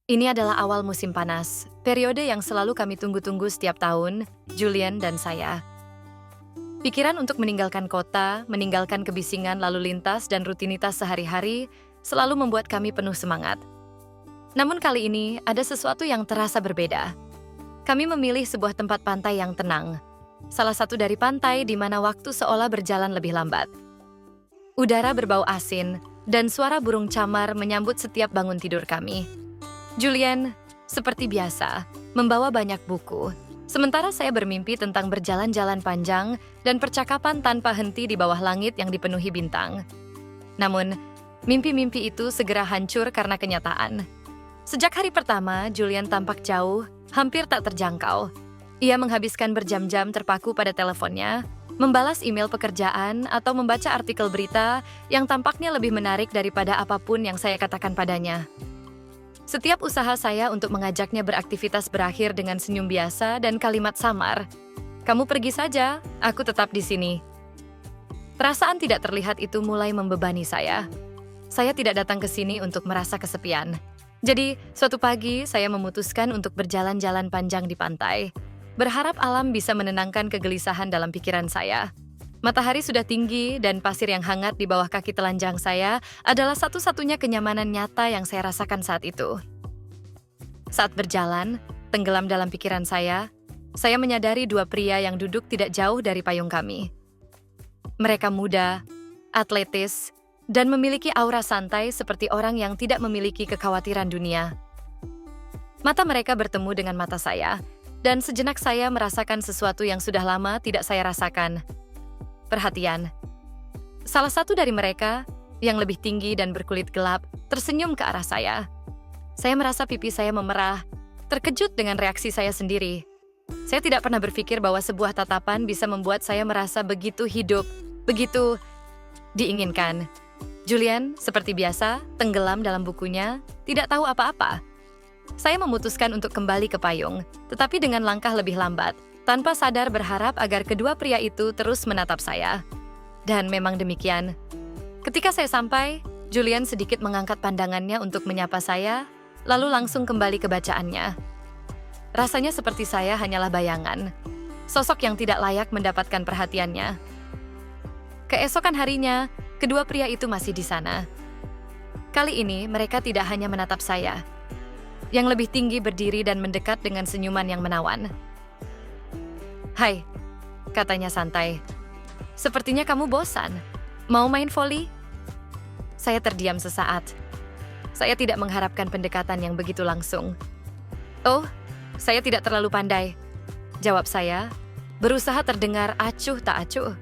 Ini adalah awal musim panas, periode yang selalu kami tunggu-tunggu setiap tahun, Julian dan saya. Pikiran untuk meninggalkan kota, meninggalkan kebisingan lalu lintas dan rutinitas sehari-hari selalu membuat kami penuh semangat. Namun kali ini ada sesuatu yang terasa berbeda. Kami memilih sebuah tempat pantai yang tenang, salah satu dari pantai di mana waktu seolah berjalan lebih lambat. Udara berbau asin, dan suara burung camar menyambut setiap bangun tidur kami. Julian, seperti biasa, membawa banyak buku. Sementara saya bermimpi tentang berjalan-jalan panjang dan percakapan tanpa henti di bawah langit yang dipenuhi bintang. Namun, mimpi-mimpi itu segera hancur karena kenyataan. Sejak hari pertama, Julian tampak jauh, hampir tak terjangkau. Ia menghabiskan berjam-jam terpaku pada teleponnya, membalas email pekerjaan, atau membaca artikel berita yang tampaknya lebih menarik daripada apapun yang saya katakan padanya. Setiap usaha saya untuk mengajaknya beraktivitas berakhir dengan senyum biasa dan kalimat samar. "Kamu pergi saja, aku tetap di sini." Perasaan tidak terlihat itu mulai membebani saya. Saya tidak datang ke sini untuk merasa kesepian. Jadi, suatu pagi saya memutuskan untuk berjalan-jalan panjang di pantai. Berharap alam bisa menenangkan kegelisahan dalam pikiran saya. Matahari sudah tinggi dan pasir yang hangat di bawah kaki telanjang saya adalah satu-satunya kenyamanan nyata yang saya rasakan saat itu. Saat berjalan, tenggelam dalam pikiran saya menyadari dua pria yang duduk tidak jauh dari payung kami. Mereka muda, atletis, dan memiliki aura santai seperti orang yang tidak memiliki kekhawatiran dunia. Mata mereka bertemu dengan mata saya, dan sejenak saya merasakan sesuatu yang sudah lama tidak saya rasakan. Perhatian. Salah satu dari mereka, yang lebih tinggi dan berkulit gelap, tersenyum ke arah saya. Saya merasa pipi saya memerah, terkejut dengan reaksi saya sendiri. Saya tidak pernah berpikir bahwa sebuah tatapan bisa membuat saya merasa begitu hidup, begitu diinginkan. Julian, seperti biasa, tenggelam dalam bukunya, tidak tahu apa-apa. Saya memutuskan untuk kembali ke payung, tetapi dengan langkah lebih lambat, tanpa sadar berharap agar kedua pria itu terus menatap saya. Dan memang demikian. Ketika saya sampai, Julian sedikit mengangkat pandangannya untuk menyapa saya, lalu langsung kembali ke bacaannya. Rasanya seperti saya hanyalah bayangan, sosok yang tidak layak mendapatkan perhatiannya. Keesokan harinya, kedua pria itu masih di sana. Kali ini mereka tidak hanya menatap saya. Yang lebih tinggi berdiri dan mendekat dengan senyuman yang menawan. "Hai," katanya santai. "Sepertinya kamu bosan. Mau main voli?" Saya terdiam sesaat. Saya tidak mengharapkan pendekatan yang begitu langsung. "Oh, saya tidak terlalu pandai," jawab saya, berusaha terdengar acuh tak acuh.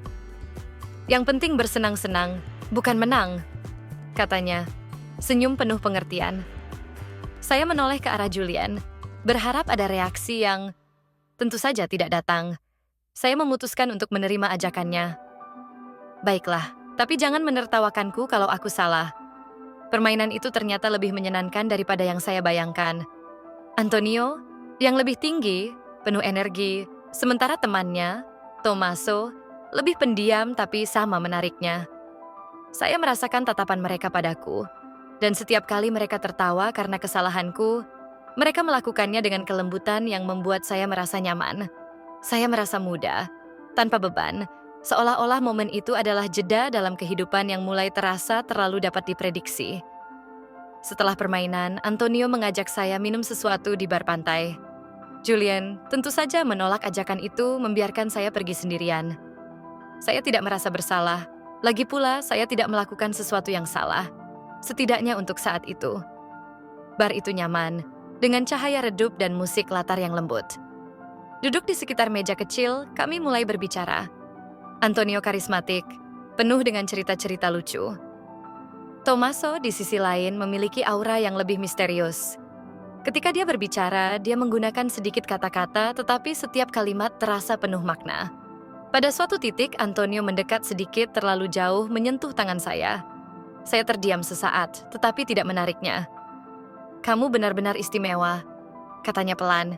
"Yang penting bersenang-senang, bukan menang," katanya, senyum penuh pengertian. Saya menoleh ke arah Julian, berharap ada reaksi yang tentu saja tidak datang. Saya memutuskan untuk menerima ajakannya. "Baiklah, tapi jangan menertawakanku kalau aku salah. Permainan itu ternyata lebih menyenangkan daripada yang saya bayangkan." Antonio, yang lebih tinggi, penuh energi, sementara temannya, Tommaso, lebih pendiam tapi sama menariknya. Saya merasakan tatapan mereka padaku, dan setiap kali mereka tertawa karena kesalahanku, mereka melakukannya dengan kelembutan yang membuat saya merasa nyaman. Saya merasa muda, tanpa beban, seolah-olah momen itu adalah jeda dalam kehidupan yang mulai terasa terlalu dapat diprediksi. Setelah permainan, Antonio mengajak saya minum sesuatu di bar pantai. Julian tentu saja menolak ajakan itu, membiarkan saya pergi sendirian. Saya tidak merasa bersalah, lagi pula saya tidak melakukan sesuatu yang salah, setidaknya untuk saat itu. Bar itu nyaman, dengan cahaya redup dan musik latar yang lembut. Duduk di sekitar meja kecil, kami mulai berbicara. Antonio karismatik, penuh dengan cerita-cerita lucu. Tommaso di sisi lain memiliki aura yang lebih misterius. Ketika dia berbicara, dia menggunakan sedikit kata-kata, tetapi setiap kalimat terasa penuh makna. Pada suatu titik, Antonio mendekat sedikit terlalu jauh menyentuh tangan saya. Saya terdiam sesaat, tetapi tidak menariknya. "Kamu benar-benar istimewa," katanya pelan.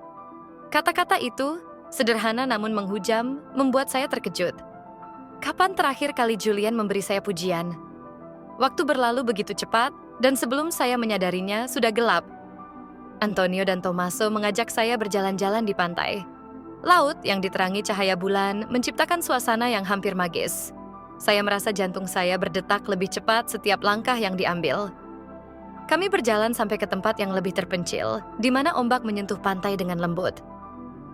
Kata-kata itu, sederhana namun menghujam, membuat saya terkejut. Kapan terakhir kali Julian memberi saya pujian? Waktu berlalu begitu cepat, dan sebelum saya menyadarinya, sudah gelap. Antonio dan Tommaso mengajak saya berjalan-jalan di pantai. Laut yang diterangi cahaya bulan menciptakan suasana yang hampir magis. Saya merasa jantung saya berdetak lebih cepat setiap langkah yang diambil. Kami berjalan sampai ke tempat yang lebih terpencil, di mana ombak menyentuh pantai dengan lembut.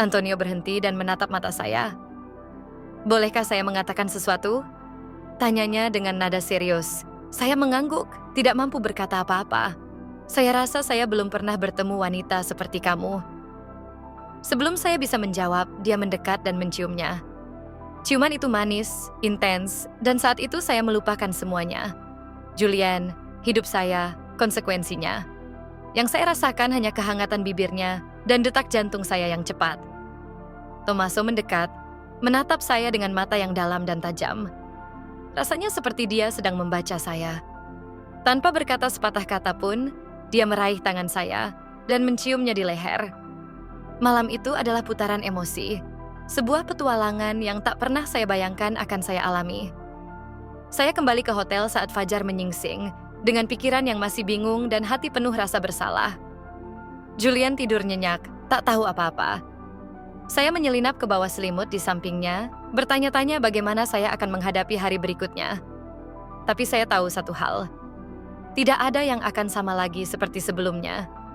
Antonio berhenti dan menatap mata saya. "Bolehkah saya mengatakan sesuatu?" Tanyanya dengan nada serius. Saya mengangguk, tidak mampu berkata apa-apa. Saya rasa saya belum pernah bertemu wanita seperti kamu. Sebelum saya bisa menjawab, dia mendekat dan menciumnya. Ciuman itu manis, intens, dan saat itu saya melupakan semuanya. Julian, hidup saya, konsekuensinya. Yang saya rasakan hanya kehangatan bibirnya dan detak jantung saya yang cepat. Tommaso mendekat, menatap saya dengan mata yang dalam dan tajam. Rasanya seperti dia sedang membaca saya. Tanpa berkata sepatah kata pun, dia meraih tangan saya dan menciumnya di leher. Malam itu adalah putaran emosi, sebuah petualangan yang tak pernah saya bayangkan akan saya alami. Saya kembali ke hotel saat fajar menyingsing, dengan pikiran yang masih bingung dan hati penuh rasa bersalah. Julian tidur nyenyak, tak tahu apa-apa. Saya menyelinap ke bawah selimut di sampingnya, bertanya-tanya bagaimana saya akan menghadapi hari berikutnya. Tapi saya tahu satu hal, tidak ada yang akan sama lagi seperti sebelumnya.